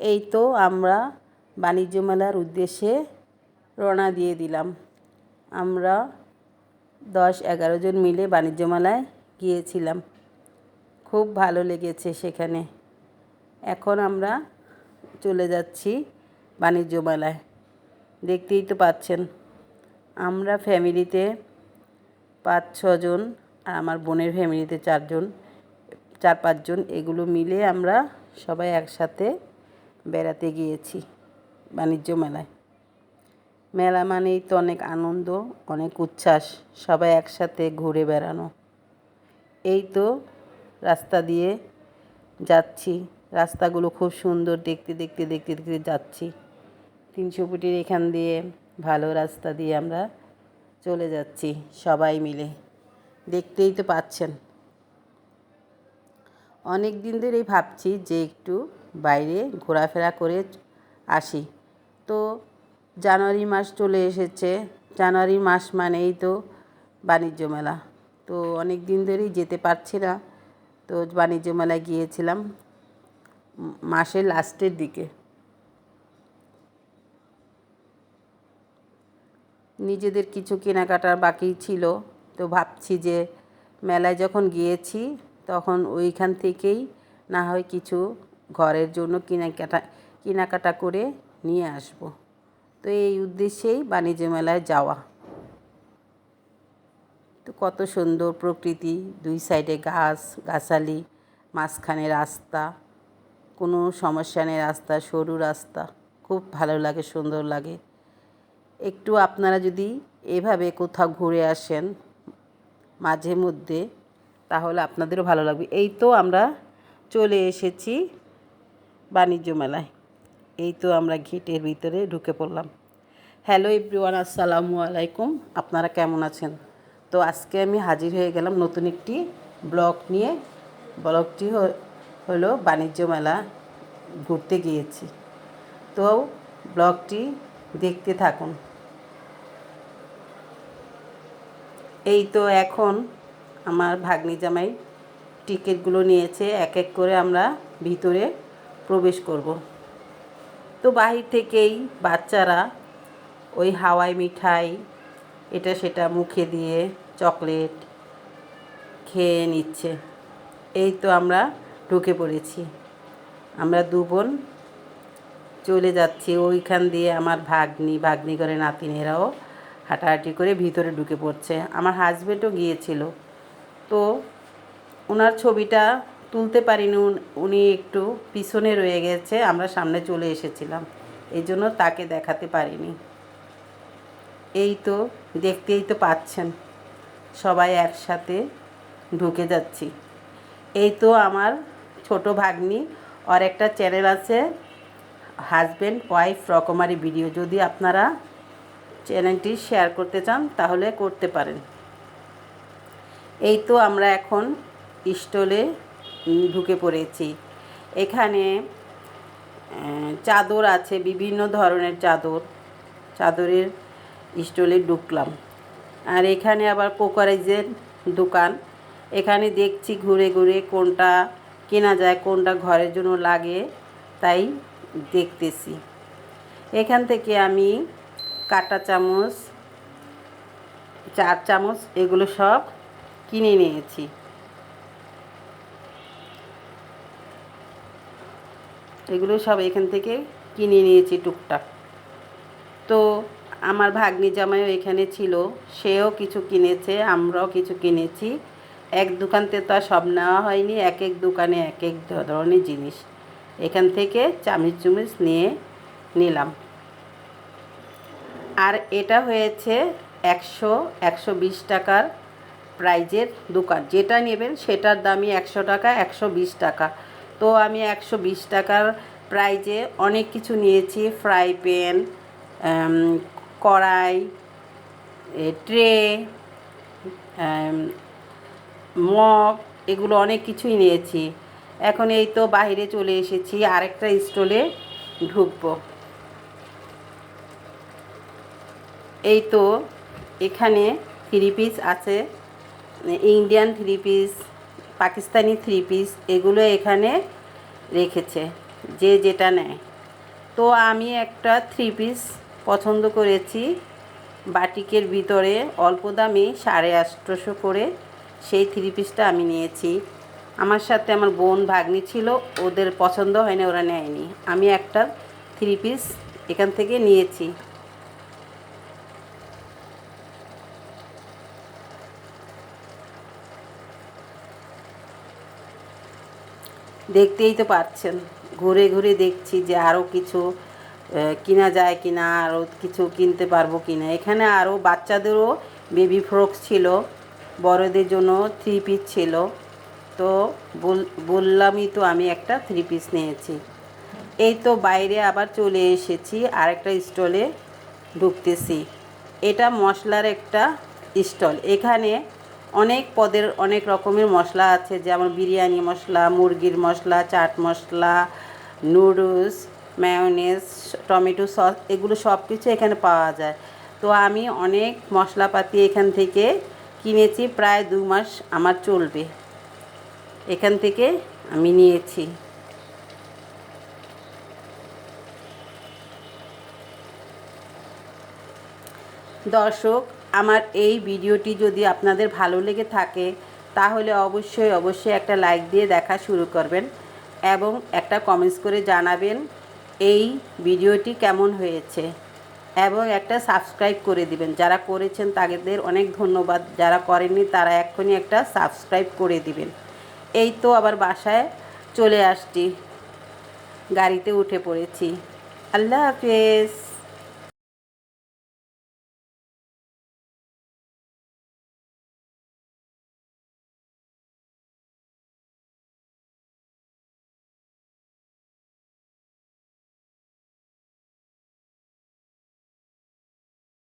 এই তো আমরা বাণিজ্য মেলার উদ্দেশ্যে রওনা দিয়ে দিলাম। আমরা 10-11 জন মিলে বাণিজ্য মেলায় গিয়েছিলাম। খুব ভালো লেগেছে সেখানে। এখন আমরা চলে যাচ্ছি বাণিজ্য মেলায়। দেখতেই তো পাচ্ছেন, আমরা ফ্যামিলিতে 5-6 জন, আর আমার বোনের ফ্যামিলিতে 4-5 জন, এগুলো মিলে আমরা সবাই একসাথে বেড়াতে গিয়েছি বাণিজ্য মেলায়। মেলা মানেই তো অনেক আনন্দ, অনেক উচ্ছ্বাস, সবাই একসাথে ঘুরে বেড়ানো। এই তো রাস্তা দিয়ে যাচ্ছি, রাস্তাগুলো খুব সুন্দর, দেখতে দেখতে যাচ্ছি। 300 ফুটের এখান দিয়ে ভালো রাস্তা দিয়ে আমরা চলে যাচ্ছি সবাই মিলে। দেখতেই তো পাচ্ছেন। অনেক দিন ধরেই ভাবছি যে একটু বাইরে ঘোরাফেরা করে আসি। তো জানুয়ারি মাস চলে এসেছে। জানুয়ারি মাস মানেই তো বাণিজ্য মেলা। তো অনেক দিন ধরেই যেতে পারছি না। তো বাণিজ্য মেলায় গিয়েছিলাম মাসের লাস্টের দিকে। নিজেদের কিছু কেনাকাটার বাকি ছিল। তো ভাবছি যে মেলায় যখন গিয়েছি তখন ওইখান থেকেই না হয় কিছু ঘরের জন্য কেনাকাটা করে নিয়ে আসব। তো এই উদ্দেশ্যেই বাণিজ্য মেলায় যাওয়া। তো কত সুন্দর প্রকৃতি, 2 সাইডে গাছালি, মাঝখানে রাস্তা, কোনো সমস্যা নেই, রাস্তা সরু রাস্তা, খুব ভালো লাগে, সুন্দর লাগে। একটু আপনারা যদি এভাবে কোথাও ঘুরে আসেন মাঝে মধ্যে, তাহলে আপনাদেরও ভালো লাগবে। এই তো আমরা চলে এসেছি বাণিজ্য মেলায়। এই তো আমরা গেটের ভিতরে ঢুকে পড়লাম। হ্যালো এভরিওয়ান, আসসালামু আলাইকুম। আপনারা কেমন আছেন? তো আজকে আমি হাজির হয়ে গেলাম নতুন একটি ব্লগ নিয়ে। ব্লগটি হলো বাণিজ্য মেলা ঘুরতে গিয়েছি। তো ব্লগটি দেখতে থাকুন। এই তো এখন আমার ভাগ্নি জামাই টিকিটগুলো নিয়েছে, এক এক করে আমরা ভিতরে প্রবেশ করব। তো বাহির থেকেই বাচ্চারা ওই হাওয়াই মিঠাই এটা সেটা মুখে দিয়ে চকলেট খেয়ে নিচ্ছে। এই তো আমরা ঢুকে পড়েছি। আমরা 2 বোন চলে যাচ্ছি ওইখান দিয়ে। আমার ভাগ্নি করে নাতিনেরাও হাঁটাহাঁটি করে ভিতরে ঢুকে পড়ছে। আমার হাজব্যান্ডও গিয়েছিল। তো ওনার ছবিটা তুলতে পারিনি, উনি একটু পিছনে রয়ে গেছে, আমরা সামনে চলে এসেছিলাম, এই জন্য তাকে দেখাতে পারিনি। এই তো দেখতেই তো পাচ্ছেন, সবাই একসাথে ঢুকে যাচ্ছি। এই তো আমার ছোট ভাগ্নি, ওর একটা চ্যানেল আছে, হাজব্যান্ড ওয়াইফ রকমারি ভিডিও। যদি আপনারা চ্যানেলটি শেয়ার করতে চান তাহলে করতে পারেন। এই তো আমরা এখন স্টলে ঢুকে পড়েছি। এখানে চাদর আছে, বিভিন্ন ধরনের চাদরের স্টলে ঢুকলাম। আর এখানে আবার কোকারেজের দোকান। এখানে দেখছি ঘুরে ঘুরে কোনটা কেনা যায়, কোনটা ঘরের জন্য লাগে, তাই দেখতেছি। এখান থেকে আমি কাঁটা চামচ, 4 চামচ এগুলো সব কিনে নিয়েছি। এগুলো সব এখান থেকে কিনে নিয়েছি টুকটাক। তো আমার ভাগ্নি জামাইও এখানে ছিল, সেও কিছু কিনেছে, আমরাও কিছু কিনেছি। এক দোকানতে তো আর সব নেওয়া হয়নি, এক এক দোকানে এক এক ধরনের জিনিস। এখান থেকে চামচ নিয়ে নিলাম। আর এটা হয়েছে 100-120 টাকার প্রাইজের দোকান। যেটা নেবেন সেটার দামই 100 টাকা, 120 টাকা। তো আমি 120 টাকার প্রাইজে অনেক কিছু নিয়েছি। ফ্রাই প্যান, কড়াই, ট্রে, মগ, এগুলো অনেক কিছুই নিয়েছি। এখন এই তো বাইরে চলে এসেছি, আরেকটা স্টলে ঢুকবো। এই তো এখানে 3 পিস আছে, ইন্ডিয়ান 3 পিস, পাকিস্তানি 3 পিস, এগুলো এখানে রেখেছে, যে যেটা নেয়। তো আমি একটা 3 পিস পছন্দ করেছি বাটিকের ভিতরে, অল্প দামে 850 করে সেই 3 পিসটা আমি নিয়েছি। আমার সাথে আমার বোন ভাগ্নি ছিল, ওদের পছন্দ হয়নি, ওরা নেয়নি। আমি একটা 3 পিস এখান থেকে নিয়েছি। দেখতেই তো পাচ্ছেন, ঘুরে ঘুরে দেখছি যে আরও কিছু কিনা যায় কিনা, আরও কিছু কিনতে পারবো কিনা। এখানে আরও বাচ্চাদেরও বেবি ফ্রক ছিল, বড়দের জন্য 3 পিস ছিল। তো বললামই তো আমি একটা 3 পিস নিয়েছি। এই তো বাইরে আবার চলে এসেছি, আরেকটা স্টলে ঢুকতেছি। এটা মশলার একটা স্টল। এখানে অনেক পদের অনেক রকমের মশলা আছে, যেমন বিরিয়ানি মশলা, মুরগির মশলা, chaat masala, noodles, mayonnaise, tomato sauce, এগুলো সব কিছু এখানে পাওয়া যায়। তো আমি অনেক মশলাপাতি এখান থেকে কিনেছি, প্রায় 2 মাস আমার চলবে। এখান থেকে আমি নিয়েছি। দর্শক, আমার এই ভিডিওটি যদি আপনাদের ভালো লেগে থাকে তাহলে অবশ্যই একটা লাইক দিয়ে দেখা শুরু করবেন এবং একটা কমেন্টস করে জানাবেন এই ভিডিওটি কেমন হয়েছে, এবং একটা সাবস্ক্রাইব করে দিবেন। যারা করেছেন তাদের অনেক ধন্যবাদ, যারা করেননি তারা এক্ষুনি একটা সাবস্ক্রাইব করে দিবেন। এই তো আবার বাসায় চলে আসছি, গাড়িতে উঠে পড়েছি। আল্লাহ হাফেজ।